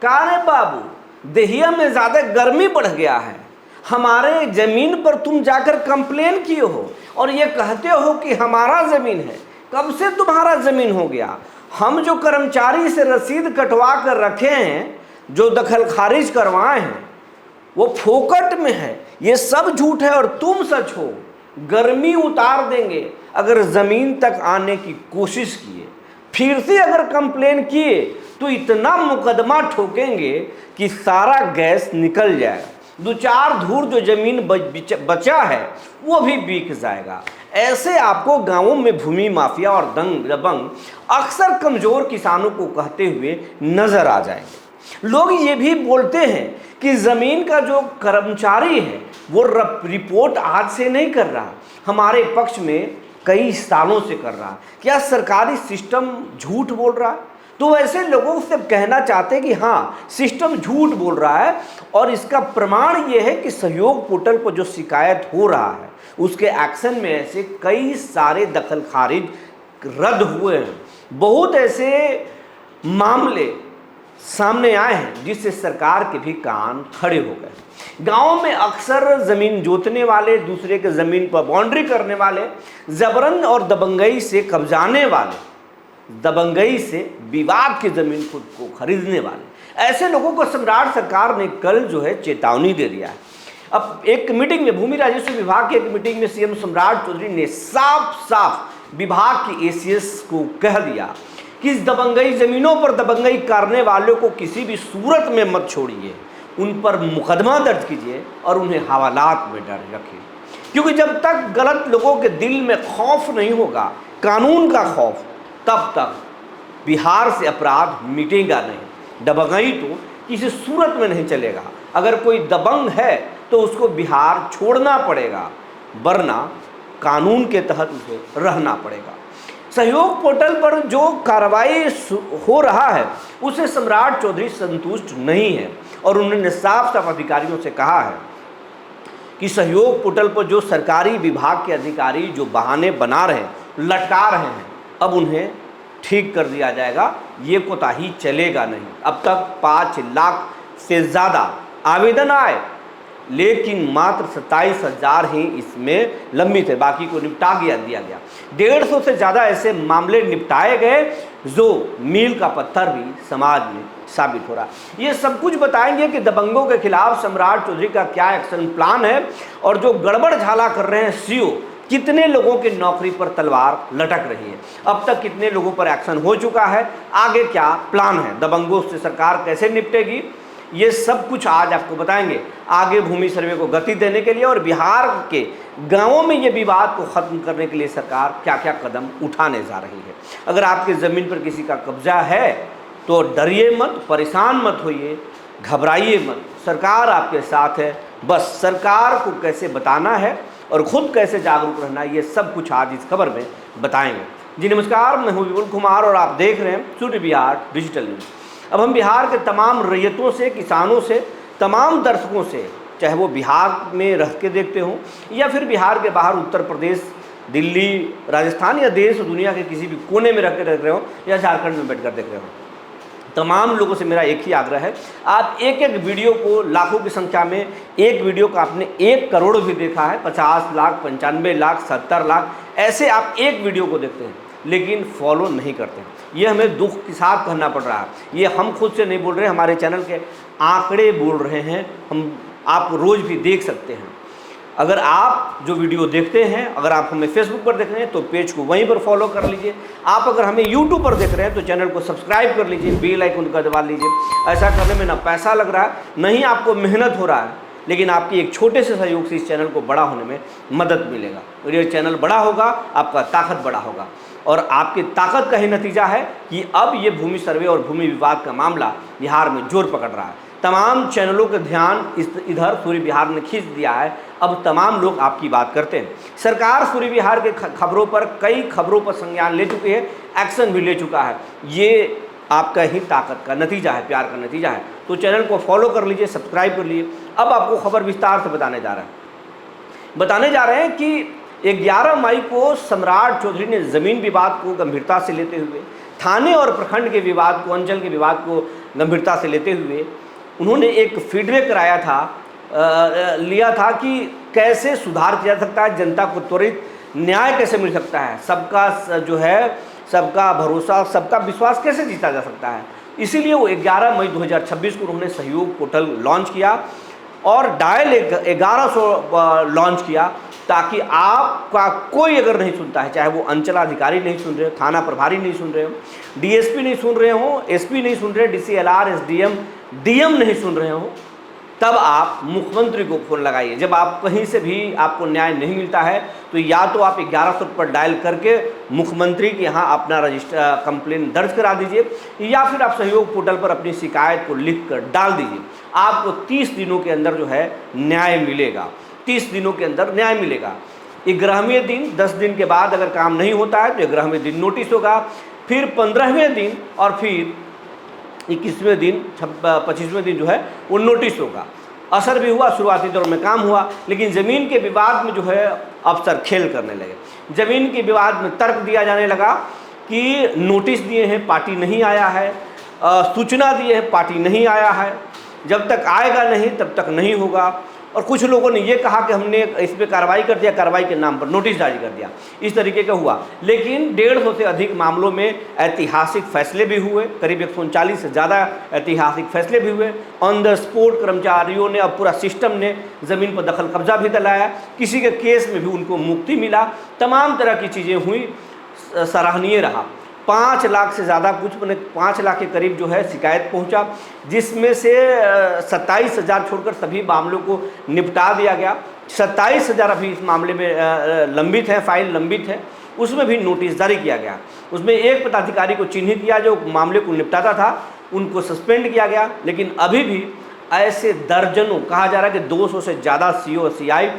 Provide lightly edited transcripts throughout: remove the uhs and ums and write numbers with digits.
कहा रे बाबू दहिया में ज़्यादा गर्मी बढ़ गया है, हमारे ज़मीन पर तुम जाकर कंप्लेन किए हो और ये कहते हो कि हमारा ज़मीन है। कब से तुम्हारा ज़मीन हो गया? हम जो कर्मचारी से रसीद कटवा कर रखे हैं, जो दखल खारिज करवाए हैं, वो फोकट में है। ये सब झूठ है और तुम सच हो। गर्मी उतार देंगे अगर ज़मीन तक आने की कोशिश किए, फिर से अगर कंप्लेन किए तो इतना मुकदमा ठोकेंगे कि सारा गैस निकल जाएगा। 2-4 धूर जो ज़मीन बचा है वो भी बिक जाएगा। ऐसे आपको गांवों में भूमि माफिया और दंग दबंग अक्सर कमज़ोर किसानों को कहते हुए नज़र आ जाएंगे। लोग ये भी बोलते हैं कि ज़मीन का जो कर्मचारी है वो रिपोर्ट आज से नहीं कर रहा, हमारे पक्ष में कई सालों से कर रहा। क्या सरकारी सिस्टम झूठ बोल रहा है? तो वैसे लोगों से कहना चाहते हैं कि हाँ, सिस्टम झूठ बोल रहा है और इसका प्रमाण ये है कि सहयोग पोर्टल पर जो शिकायत हो रहा है उसके एक्शन में ऐसे कई सारे दखल खारिज रद्द हुए हैं। बहुत ऐसे मामले सामने आए हैं जिससे सरकार के भी कान खड़े हो गए। गांव में अक्सर ज़मीन जोतने वाले, दूसरे के ज़मीन पर बाउंड्री करने वाले, जबरन और दबंगई से कब्जाने वाले, दबंगई से विवाद की ज़मीन खुद को खरीदने वाले, ऐसे लोगों को सम्राट सरकार ने कल जो है चेतावनी दे दिया है। अब एक मीटिंग में, भूमि राजस्व विभाग की एक मीटिंग में सीएम सम्राट चौधरी ने साफ साफ विभाग के एसीएस को कह दिया कि इस दबंगई ज़मीनों पर दबंगई करने वालों को किसी भी सूरत में मत छोड़िए, उन पर मुकदमा दर्ज कीजिए और उन्हें हवालात में रखिए। क्योंकि जब तक गलत लोगों के दिल में खौफ नहीं होगा, कानून का खौफ, तब तक बिहार से अपराध मिटेगा नहीं। दबंगई तो किसी सूरत में नहीं चलेगा। अगर कोई दबंग है तो उसको बिहार छोड़ना पड़ेगा, वरना कानून के तहत उसे रहना पड़ेगा। सहयोग पोर्टल पर जो कार्रवाई हो रहा है उसे सम्राट चौधरी संतुष्ट नहीं है और उन्होंने साफ साफ अधिकारियों से कहा है कि सहयोग पोर्टल पर जो सरकारी विभाग के अधिकारी जो बहाने बना रहे हैं, लटका रहे हैं, अब उन्हें ठीक कर दिया जाएगा। ये कोताही चलेगा नहीं। अब तक 5 लाख से ज़्यादा आवेदन आए, लेकिन मात्र 27,000 ही इसमें लंबित है, बाकी को निपटा दिया गया। 150 से ज़्यादा ऐसे मामले निपटाए गए जो मील का पत्थर भी समाज में साबित हो रहा है। ये सब कुछ बताएंगे कि दबंगों के खिलाफ सम्राट चौधरी का क्या एक्शन प्लान है और जो गड़बड़ झाला कर रहे हैं सीओ, कितने लोगों की नौकरी पर तलवार लटक रही है, अब तक कितने लोगों पर एक्शन हो चुका है, आगे क्या प्लान है, दबंगों से सरकार कैसे निपटेगी, ये सब कुछ आज आपको बताएंगे। आगे भूमि सर्वे को गति देने के लिए और बिहार के गांवों में ये विवाद को ख़त्म करने के लिए सरकार क्या क्या कदम उठाने जा रही है। अगर आपकी ज़मीन पर किसी का कब्जा है तो डरिए मत, परेशान मत होइए, घबराइए मत, सरकार आपके साथ है। बस सरकार को कैसे बताना है और ख़ुद कैसे जागरूक रहना है, ये सब कुछ आज इस खबर में बताएंगे। जी नमस्कार, मैं हूँ विपुल कुमार और आप देख रहे हैं सूर्य बिहार डिजिटल न्यूज़। अब हम बिहार के तमाम रैयतों से, किसानों से, तमाम दर्शकों से, चाहे वो बिहार में रह के देखते हों या फिर बिहार के बाहर उत्तर प्रदेश, दिल्ली, राजस्थान या देश और दुनिया के किसी भी कोने में रह के देख रहे हो या झारखंड में बैठकर देख रहे हो, तमाम लोगों से मेरा एक ही आग्रह है, आप एक एक वीडियो को, लाखों की संख्या में एक वीडियो को आपने 1 करोड़ भी देखा है, 50 लाख, 95 लाख, 70 लाख, ऐसे आप एक वीडियो को देखते हैं लेकिन फॉलो नहीं करते हैं। ये हमें दुख के साथ कहना पड़ रहा है। ये हम खुद से नहीं बोल रहे, हमारे चैनल के आंकड़े बोल रहे हैं, आप रोज़ भी देख सकते हैं। अगर आप जो वीडियो देखते हैं, अगर आप हमें फेसबुक पर देख रहे हैं तो पेज को वहीं पर फॉलो कर लीजिए। आप अगर हमें यूट्यूब पर देख रहे हैं तो चैनल को सब्सक्राइब कर लीजिए, बेल आइकन का दबा लीजिए। ऐसा करने में ना पैसा लग रहा है, ना ही आपको मेहनत हो रहा है, लेकिन आपकी एक छोटे से सहयोग से इस चैनल को बड़ा होने में मदद मिलेगा। और ये चैनल बड़ा होगा, आपका ताकत बड़ा होगा और आपकी ताकत का ही नतीजा है कि अब ये भूमि सर्वे और भूमि विवाद का मामला बिहार में जोर पकड़ रहा है। तमाम चैनलों का ध्यान इधर सूर्य बिहार ने खींच दिया है। अब तमाम लोग आपकी बात करते हैं। सरकार सूर्य बिहार के खबरों पर, कई खबरों पर संज्ञान ले चुकी है, एक्शन भी ले चुका है। ये आपका ही ताकत का नतीजा है, प्यार का नतीजा है। तो चैनल को फॉलो कर लीजिए, सब्सक्राइब कर लीजिए। अब आपको खबर विस्तार से बताने जा रहे हैं कि 11 मई को सम्राट चौधरी ने ज़मीन विवाद को गंभीरता से लेते हुए थाने और प्रखंड के विवाद को, अंचल के विवाद को गंभीरता से लेते हुए उन्होंने एक फीडबैक लिया था कि कैसे सुधार किया जा सकता है, जनता को त्वरित न्याय कैसे मिल सकता है, सबका भरोसा, सबका विश्वास कैसे जीता जा सकता है। इसीलिए वो 11 मई 2026 को उन्होंने सहयोग पोर्टल लॉन्च किया और डायल 1100 लॉन्च किया, ताकि आपका कोई अगर नहीं सुनता है, चाहे वो अंचलाधिकारी नहीं सुन रहे हो, थाना प्रभारी नहीं सुन रहे हो, डीएसपी नहीं सुन रहे हो, एसपी नहीं सुन रहे, डीसीएलआर, एसडीएम, डीएम नहीं सुन रहे हो, तब आप मुख्यमंत्री को फ़ोन लगाइए। जब आप कहीं से भी आपको न्याय नहीं मिलता है तो या तो आप 1100 पर डायल करके मुख्यमंत्री के यहाँ अपना कंप्लेन दर्ज करा दीजिए, या फिर आप सहयोग पोर्टल पर अपनी शिकायत को लिख कर डाल दीजिए। आपको 30 दिनों के अंदर जो है न्याय मिलेगा, 30 दिनों के अंदर न्याय मिलेगा। 11वें दिन, 10 दिन के बाद अगर काम नहीं होता है तो 11वें दिन नोटिस होगा, फिर 15वें दिन और फिर 21वें दिन, 25वें दिन जो है वो नोटिस होगा। असर भी हुआ, शुरुआती दौर में काम हुआ, लेकिन ज़मीन के विवाद में जो है अफसर खेल करने लगे। ज़मीन के विवाद में तर्क दिया जाने लगा कि नोटिस दिए हैं, पार्टी नहीं आया है, सूचना दिए हैं, पार्टी नहीं आया है, जब तक आएगा नहीं तब तक नहीं होगा। और कुछ लोगों ने ये कहा कि हमने इस पर कार्रवाई कर दिया, कार्रवाई के नाम पर नोटिस जारी कर दिया, इस तरीके का हुआ। लेकिन 150 से अधिक मामलों में ऐतिहासिक फैसले भी हुए, करीब 139 से ज़्यादा ऐतिहासिक फैसले भी हुए। ऑन द स्पॉट कर्मचारियों ने, अब पूरा सिस्टम ने ज़मीन पर दखल कब्जा भी दिलाया, किसी के केस में भी उनको मुक्ति मिला, तमाम तरह की चीज़ें हुई, सराहनीय रहा। 5 लाख से ज़्यादा, कुछ 5 लाख के करीब जो है शिकायत पहुंचा, जिसमें से 27,000 छोड़कर सभी मामलों को निपटा दिया गया। 27,000 अभी इस मामले में लंबित है, फाइल लंबित है, उसमें भी नोटिस जारी किया गया। उसमें एक पदाधिकारी को चिन्हित किया जो मामले को निपटाता था, उनको सस्पेंड किया गया। लेकिन अभी भी ऐसे दर्जनों, कहा जा रहा है कि 200 से ज़्यादा सीओ, सीआई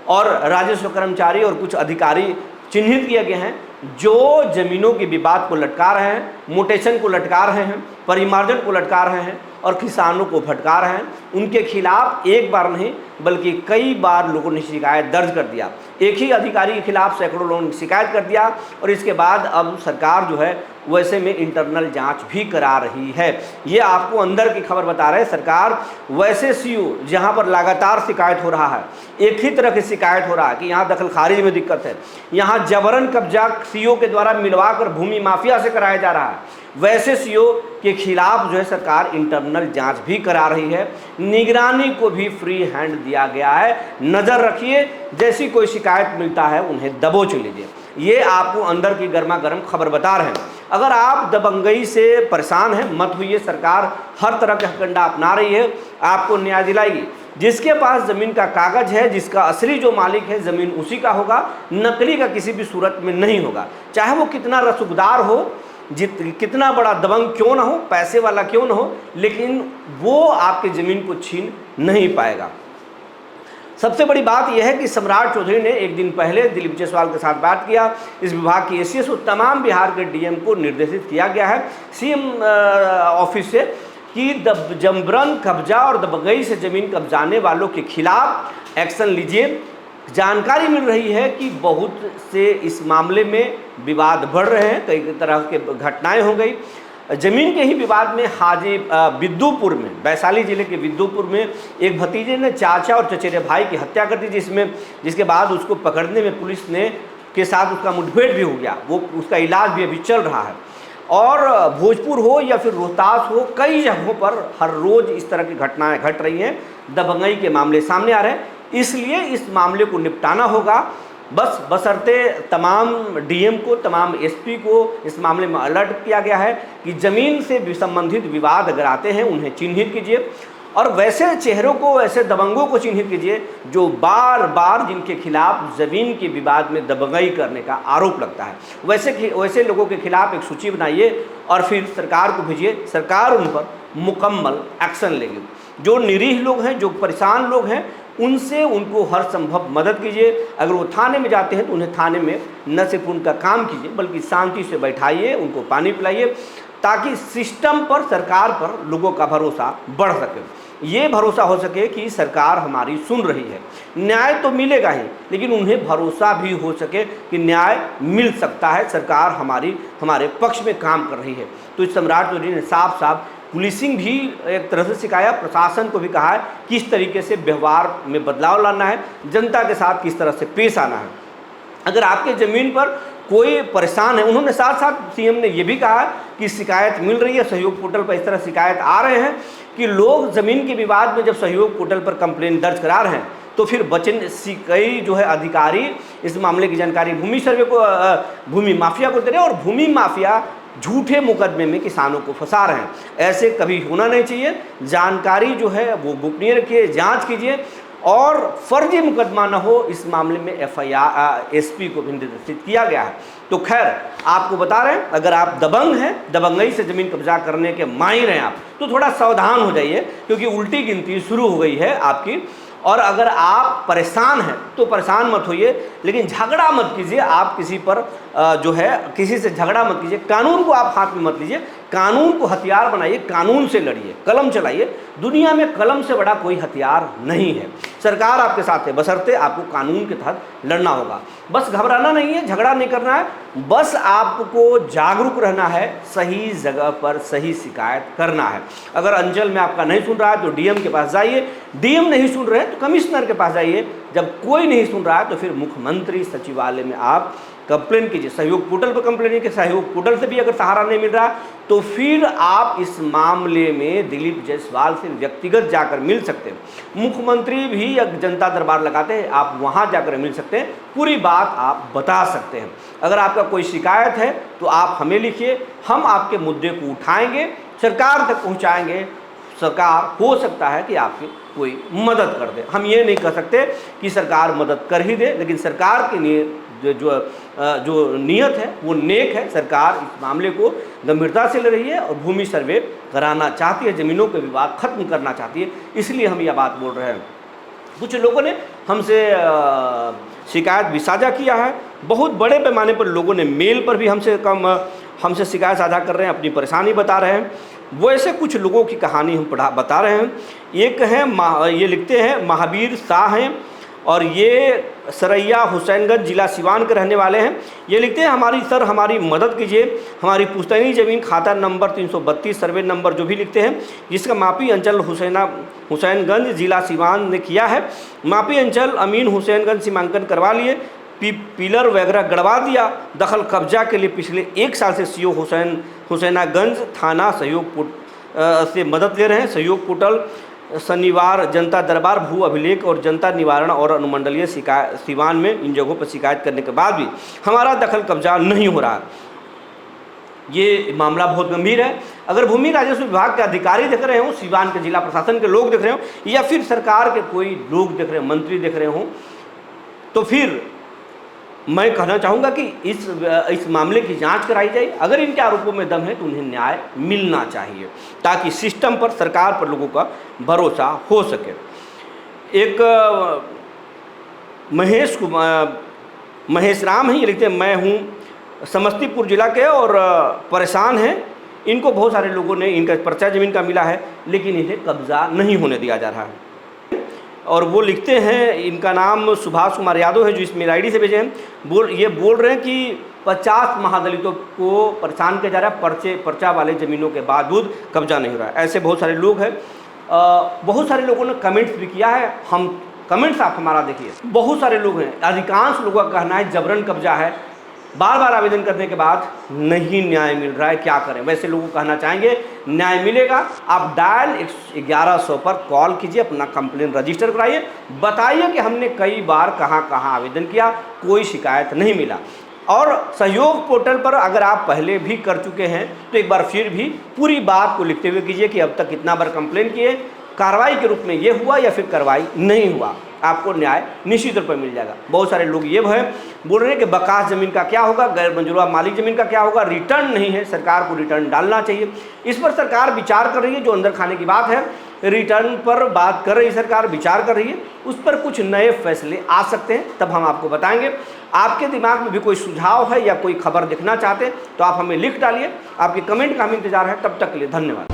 और राजस्व कर्मचारी और कुछ अधिकारी चिन्हित किए गए हैं जो ज़मीनों के विवाद को लटका रहे हैं, मोटेशन को लटका रहे हैं, परिमार्जन को लटका रहे हैं और किसानों को भटका रहे हैं। उनके खिलाफ एक बार नहीं बल्कि कई बार लोगों ने शिकायत दर्ज कर दिया। एक ही अधिकारी के खिलाफ सैकड़ों लोगों ने शिकायत कर दिया और इसके बाद अब सरकार जो है वैसे में इंटरनल जांच भी करा रही है। ये आपको अंदर की खबर बता रहे हैं। सरकार वैसे सीओ जहां पर लगातार शिकायत हो रहा है, एक ही तरह की शिकायत हो रहा है कि यहाँ दखल खारिज में दिक्कत है, यहाँ जबरन कब्जा सीओ के द्वारा मिलवाकर भूमि माफिया से कराया जा रहा है, वैसे सीओ के खिलाफ जो है सरकार इंटरनल जांच भी करा रही है। निगरानी को भी फ्री हैंड दिया गया है। नज़र रखिए, जैसी कोई शिकायत मिलता है उन्हें दबोच लीजिए। ये आपको अंदर की गर्मा गर्म खबर बता रहे हैं। अगर आप दबंगई से परेशान हैं, मत होइए, सरकार हर तरह का हथकंडा अपना रही है, आपको न्याय दिलाएगी। जिसके पास ज़मीन का कागज है, जिसका असली जो मालिक है ज़मीन उसी का होगा, नकली का किसी भी सूरत में नहीं होगा। चाहे वो कितना रसूखदार हो, कितना बड़ा दबंग क्यों ना हो, पैसे वाला क्यों ना हो, लेकिन वो आपकी ज़मीन को छीन नहीं पाएगा। सबसे बड़ी बात यह है कि सम्राट चौधरी ने एक दिन पहले दिलीप जायसवाल के साथ बात किया। इस विभाग की एसीएस और तमाम बिहार के डीएम को निर्देशित किया गया है सीएम ऑफिस से कि जबरन कब्जा और दबंगई से ज़मीन कब्जाने वालों के खिलाफ एक्शन लीजिए। जानकारी मिल रही है कि बहुत से इस मामले में विवाद बढ़ रहे हैं, कई तरह के घटनाएं हो गई। ज़मीन के ही विवाद में विद्युपुर में, वैशाली जिले के विद्युपुर में एक भतीजे ने चाचा और चचेरे भाई की हत्या कर दी, जिसके बाद उसको पकड़ने में पुलिस ने के साथ उसका मुठभेड़ भी हो गया। वो उसका इलाज भी अभी चल रहा है। और भोजपुर हो या फिर रोहतास हो, कई जगहों पर हर रोज़ इस तरह की घटनाएं घट रही हैं, दबंगई के मामले सामने आ रहे हैं। इसलिए इस मामले को निपटाना होगा। बशर्ते तमाम डीएम को, तमाम एसपी को इस मामले में अलर्ट किया गया है कि ज़मीन से संबंधित विवाद अगर आते हैं उन्हें चिन्हित कीजिए और वैसे चेहरों को, ऐसे दबंगों को चिन्हित कीजिए जो बार बार जिनके खिलाफ ज़मीन के विवाद में दबंगई करने का आरोप लगता है। वैसे लोगों के खिलाफ एक सूची बनाइए और फिर सरकार को भेजिए। सरकार उन पर मुकम्मल एक्शन लेगी। जो निरीह लोग हैं, जो परेशान लोग हैं, उनसे उनको हर संभव मदद कीजिए। अगर वो थाने में जाते हैं तो उन्हें थाने में न सिर्फ उनका काम कीजिए बल्कि शांति से बैठाइए, उनको पानी पिलाइए, ताकि सिस्टम पर, सरकार पर लोगों का भरोसा बढ़ सके। ये भरोसा हो सके कि सरकार हमारी सुन रही है। न्याय तो मिलेगा ही, लेकिन उन्हें भरोसा भी हो सके कि न्याय मिल सकता है, सरकार हमारे पक्ष में काम कर रही है। तो इस सम्राट चौधरी ने साफ साफ पुलिसिंग भी एक तरह से सिखाया, प्रशासन को भी कहा है किस तरीके से व्यवहार में बदलाव लाना है, जनता के साथ किस तरह से पेश आना है। अगर आपके ज़मीन पर कोई परेशान है, उन्होंने साथ साथ सीएम ने यह भी कहा कि शिकायत मिल रही है, सहयोग पोर्टल पर इस तरह शिकायत आ रहे हैं कि लोग ज़मीन के विवाद में जब सहयोग पोर्टल पर कंप्लेंट दर्ज करा रहे हैं तो फिर कई जो है अधिकारी इस मामले की जानकारी भूमि सर्वे को भूमि माफिया को दे रहे हैं, और भूमि माफिया झूठे मुकदमे में किसानों को फंसा रहे हैं। ऐसे कभी होना नहीं चाहिए। जानकारी जो है वो गोपनीय रखिए, जांच कीजिए, और फर्जी मुकदमा न हो, इस मामले में एफआईआर एसपी को भी निर्देशित किया गया है। तो खैर आपको बता रहे हैं, अगर आप दबंग हैं, दबंगई से ज़मीन कब्जा करने के माहिर हैं आप, तो थोड़ा सावधान हो जाइए, क्योंकि उल्टी गिनती शुरू हो गई है आपकी। और अगर आप परेशान हैं तो परेशान मत होइए, लेकिन झगड़ा मत कीजिए। आप किसी पर जो है किसी से झगड़ा मत कीजिए, कानून को आप हाथ में मत लीजिए, कानून को हथियार बनाइए, कानून से लड़िए, कलम चलाइए। दुनिया में कलम से बड़ा कोई हथियार नहीं है। सरकार आपके साथ है, बशर्ते आपको कानून के तहत लड़ना होगा। बस घबराना नहीं है, झगड़ा नहीं करना है, बस आपको जागरूक रहना है, सही जगह पर सही शिकायत करना है। अगर अंचल में आपका नहीं सुन रहा है तो डीएम के पास जाइए, डीएम नहीं सुन रहे हैं तो कमिश्नर के पास जाइए, जब कोई नहीं सुन रहा है तो फिर मुख्यमंत्री सचिवालय में आप कंप्लेन कीजिए। सहयोग पोर्टल पर कंप्लेन कीजिए, सहयोग पोर्टल से भी अगर सहारा नहीं मिल रहा तो फिर आप इस मामले में दिलीप जायसवाल से व्यक्तिगत जाकर मिल सकते हैं। मुख्यमंत्री भी जनता दरबार लगाते हैं, आप वहां जाकर मिल सकते हैं, पूरी बात आप बता सकते हैं। अगर आपका कोई शिकायत है तो आप हमें लिखिए, हम आपके मुद्दे को उठाएंगे, सरकार तक पहुँचाएंगे। सरकार हो सकता है कि आपकी कोई मदद कर दे। हम ये नहीं कह सकते कि सरकार मदद कर ही दे, लेकिन सरकार की जो नीयत है वो नेक है। सरकार इस मामले को गंभीरता से ले रही है और भूमि सर्वे कराना चाहती है, ज़मीनों के विवाद खत्म करना चाहती है, इसलिए हम यह बात बोल रहे हैं। कुछ लोगों ने हमसे शिकायत भी साझा किया है, बहुत बड़े पैमाने पर लोगों ने मेल पर भी हमसे शिकायत साझा कर रहे हैं, अपनी परेशानी बता रहे हैं। वो ऐसे कुछ लोगों की कहानी हम बता रहे हैं। एक है ये लिखते हैं महावीर शाह हैं, और ये सरैया हुसैनगंज जिला सिवान के रहने वाले हैं। ये लिखते हैं हमारी मदद कीजिए, हमारी पुश्तैनी ज़मीन खाता नंबर 332 सर्वे नंबर जो भी लिखते हैं, जिसका मापी अंचल हुसैनगंज जिला सिवान ने किया है। मापी अंचल अमीन हुसैनगंज सीमांकन करवा लिए, पिलर वगैरह गड़वा दिया। दखल कब्जा के लिए पिछले 1 साल से सीओ हुसैनागंज थाना सहयोग से मदद ले रहे हैं। सहयोग पोर्टल, शनिवार जनता दरबार, भू अभिलेख और जनता निवारण और अनुमंडलीय सिवान में इन जगहों पर शिकायत करने के बाद भी हमारा दखल कब्जा नहीं हो रहा। ये मामला बहुत गंभीर है। अगर भूमि राजस्व विभाग के अधिकारी देख रहे हो, सिवान के जिला प्रशासन के लोग देख रहे हो, या फिर सरकार के कोई लोग देख रहे हो, मंत्री देख रहे हो, तो फिर मैं कहना चाहूँगा कि इस मामले की जांच कराई जाए। अगर इनके आरोपों में दम है तो उन्हें न्याय मिलना चाहिए, ताकि सिस्टम पर, सरकार पर लोगों का भरोसा हो सके। एक महेश राम हैं, ये लिखते हैं मैं हूँ समस्तीपुर जिला के और परेशान हैं। इनको बहुत सारे लोगों ने, इनका पर्चा ज़मीन का मिला है, लेकिन इन्हें कब्जा नहीं होने दिया जा रहा है। और वो लिखते हैं, इनका नाम सुभाष कुमार यादव है, जो इस मेल आईडी से भेजे हैं। ये बोल रहे हैं कि 50 महादलितों को परेशान किया जा रहा है, पर्चा वाले ज़मीनों के बावजूद कब्जा नहीं हो रहा है। ऐसे बहुत सारे लोग हैं। बहुत सारे लोगों ने कमेंट्स भी किया है, हम कमेंट्स आप हमारा देखिए। बहुत सारे लोग हैं, अधिकांश लोगों का कहना है जबरन कब्जा है, बार बार आवेदन करने के बाद नहीं न्याय मिल रहा है, क्या करें। वैसे लोगों को कहना चाहेंगे न्याय मिलेगा। आप डायल 1100 पर कॉल कीजिए, अपना कंप्लेन रजिस्टर कराइए, बताइए कि हमने कई बार कहाँ आवेदन किया, कोई शिकायत नहीं मिला। और सहयोग पोर्टल पर अगर आप पहले भी कर चुके हैं तो एक बार फिर भी पूरी बात को लिखते हुए कीजिए कि अब तक कितना बार कंप्लेन किए, कार्रवाई के रूप में ये हुआ या फिर कार्रवाई नहीं हुआ। आपको न्याय निश्चित तौर पर मिल जाएगा। बहुत सारे लोग ये बोल रहे हैं कि बकास ज़मीन का क्या होगा, गैर मंजूरा मालिक ज़मीन का क्या होगा। रिटर्न नहीं है, सरकार को रिटर्न डालना चाहिए। इस पर सरकार विचार कर रही है, जो अंदर खाने की बात है, रिटर्न पर बात कर रही है सरकार, विचार कर रही है। उस पर कुछ नए फैसले आ सकते हैं, तब हम आपको बताएंगे। आपके दिमाग में भी कोई सुझाव है या कोई खबर देखना चाहते हैं तो आप हमें लिख डालिए। आपके कमेंट का हम इंतजार है। तब तक के लिए धन्यवाद।